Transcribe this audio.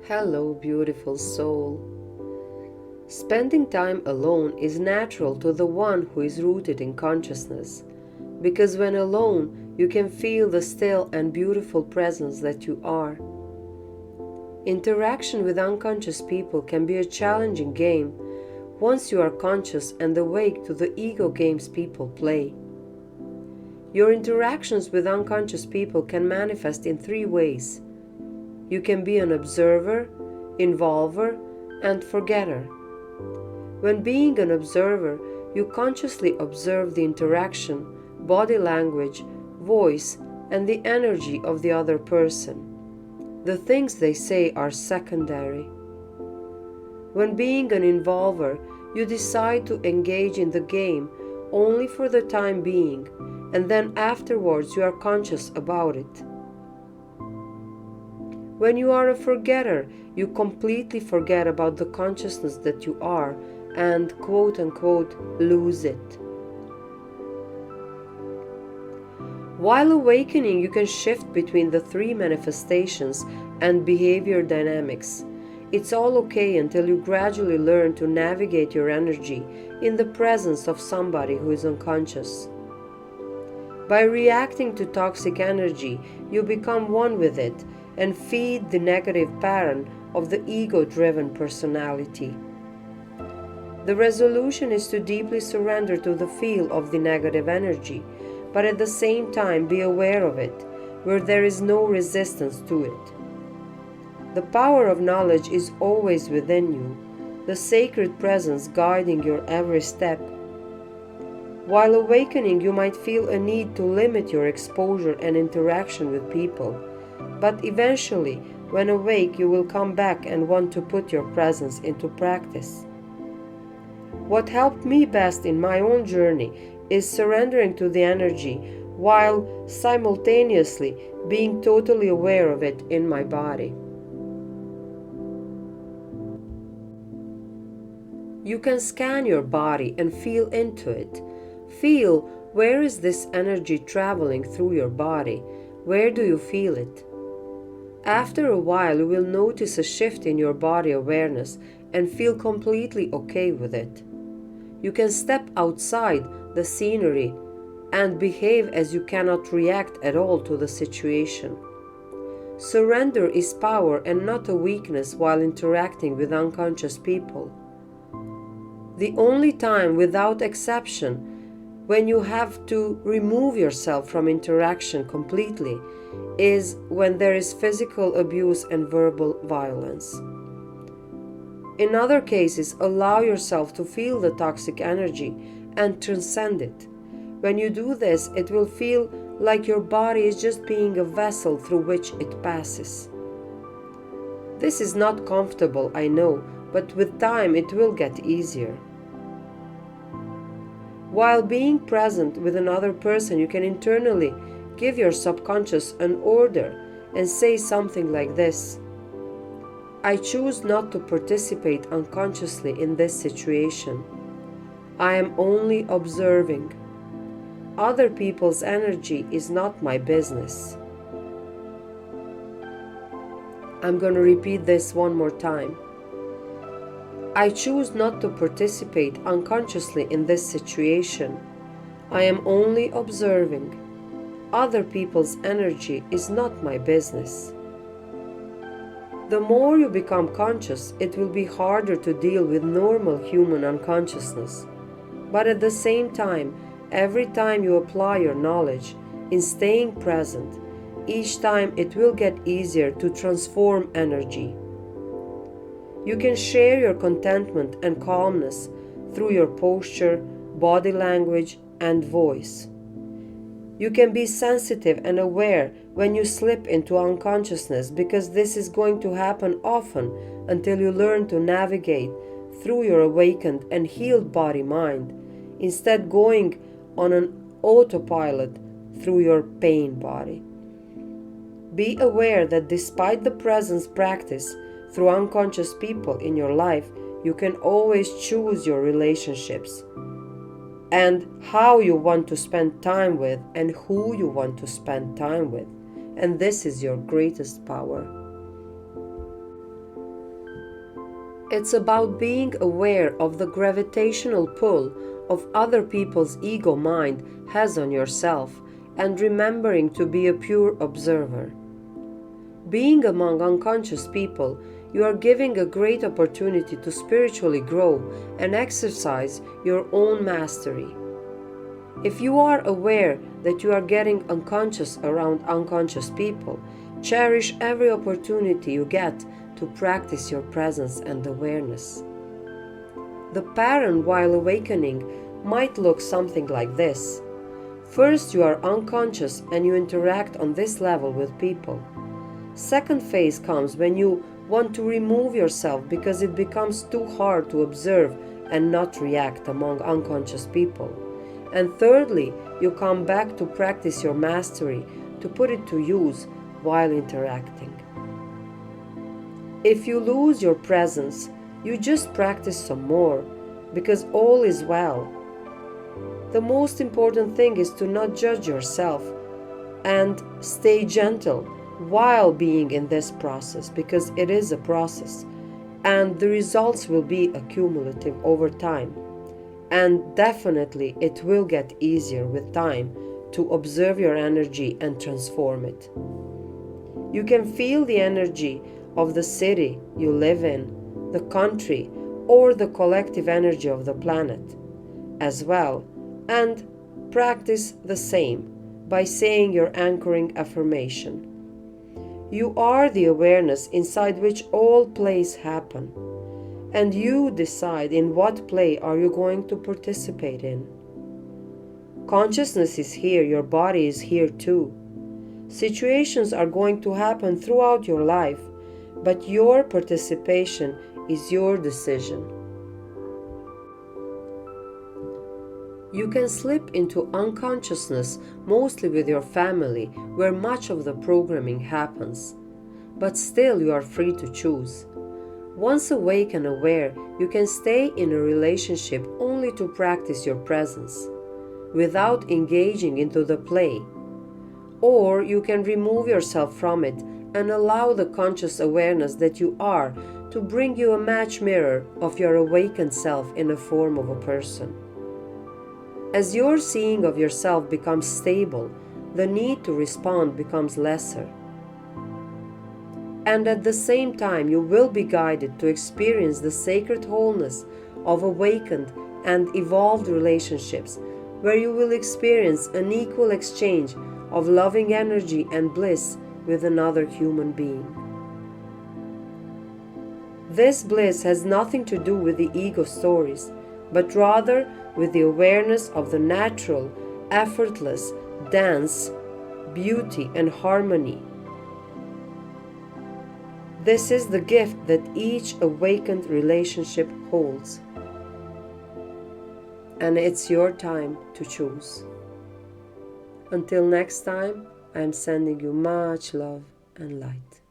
Hello, beautiful soul. Spending time alone is natural to the one who is rooted in consciousness, because when alone, you can feel the still and beautiful presence that you are. Interaction with unconscious people can be a challenging game once you are conscious and awake to the ego games people play. Your interactions with unconscious people can manifest in three ways. You can be an observer, involver, and forgetter. When being an observer, you consciously observe the interaction, body language, voice, and the energy of the other person. The things they say are secondary. When being an involver, you decide to engage in the game only for the time being, and then afterwards you are conscious about it. When you are a forgetter, you completely forget about the consciousness that you are and quote-unquote lose it. While awakening, you can shift between the three manifestations and behavior dynamics. It's all okay until you gradually learn to navigate your energy in the presence of somebody who is unconscious. By reacting to toxic energy, you become one with it and feed the negative pattern of the ego-driven personality. The resolution is to deeply surrender to the feel of the negative energy, but at the same time be aware of it, where there is no resistance to it. The power of knowledge is always within you, the sacred presence guiding your every step. While awakening, you might feel a need to limit your exposure and interaction with people, but eventually, when awake, you will come back and want to put your presence into practice. What helped me best in my own journey is surrendering to the energy while simultaneously being totally aware of it in my body. You can scan your body and feel into it. Feel where is this energy traveling through your body? Where do you feel it? After a while, you will notice a shift in your body awareness and feel completely okay with it. You can step outside the scenery and behave as you cannot react at all to the situation. Surrender is power and not a weakness while interacting with unconscious people. The only time, without exception, when you have to remove yourself from interaction completely is when there is physical abuse and verbal violence. In other cases, allow yourself to feel the toxic energy and transcend it. When you do this, it will feel like your body is just being a vessel through which it passes. This is not comfortable, I know, but with time it will get easier. While being present with another person, you can internally give your subconscious an order and say something like this: I choose not to participate unconsciously in this situation. I am only observing. Other people's energy is not my business. I'm going to repeat this one more time. I choose not to participate unconsciously in this situation. I am only observing. Other people's energy is not my business. The more you become conscious, it will be harder to deal with normal human unconsciousness. But at the same time, every time you apply your knowledge in staying present, each time it will get easier to transform energy. You can share your contentment and calmness through your posture, body language, and voice. You can be sensitive and aware when you slip into unconsciousness, because this is going to happen often until you learn to navigate through your awakened and healed body-mind, instead going on an autopilot through your pain body. Be aware that despite the presence practice through unconscious people in your life, you can always choose your relationships and how you want to spend time with and who you want to spend time with. And this is your greatest power. It's about being aware of the gravitational pull of other people's ego mind has on yourself and remembering to be a pure observer. Being among unconscious people, you are giving a great opportunity to spiritually grow and exercise your own mastery. If you are aware that you are getting unconscious around unconscious people, cherish every opportunity you get to practice your presence and awareness. The pattern while awakening might look something like this. First, you are unconscious and you interact on this level with people. Second phase comes when you want to remove yourself because it becomes too hard to observe and not react among unconscious people. And thirdly, you come back to practice your mastery, to put it to use while interacting. If you lose your presence, you just practice some more, because all is well. The most important thing is to not judge yourself and stay gentle while being in this process, because it is a process and the results will be accumulative over time. And definitely it will get easier with time to observe your energy and transform it. You can feel the energy of the city you live in, the country, or the collective energy of the planet as well, and practice the same by saying your anchoring affirmation. You are the awareness inside which all plays happen, and you decide in what play are you going to participate in. Consciousness is here, your body is here too. Situations are going to happen throughout your life, but your participation is your decision. You can slip into unconsciousness mostly with your family, where much of the programming happens, but still you are free to choose. Once awake and aware, you can stay in a relationship only to practice your presence, without engaging into the play. Or you can remove yourself from it and allow the conscious awareness that you are to bring you a match mirror of your awakened self in the form of a person. As your seeing of yourself becomes stable, the need to respond becomes lesser. And at the same time, you will be guided to experience the sacred wholeness of awakened and evolved relationships, where you will experience an equal exchange of loving energy and bliss with another human being. This bliss has nothing to do with the ego stories, but rather with the awareness of the natural, effortless dance, beauty, and harmony. This is the gift that each awakened relationship holds. And it's your time to choose. Until next time, I am sending you much love and light.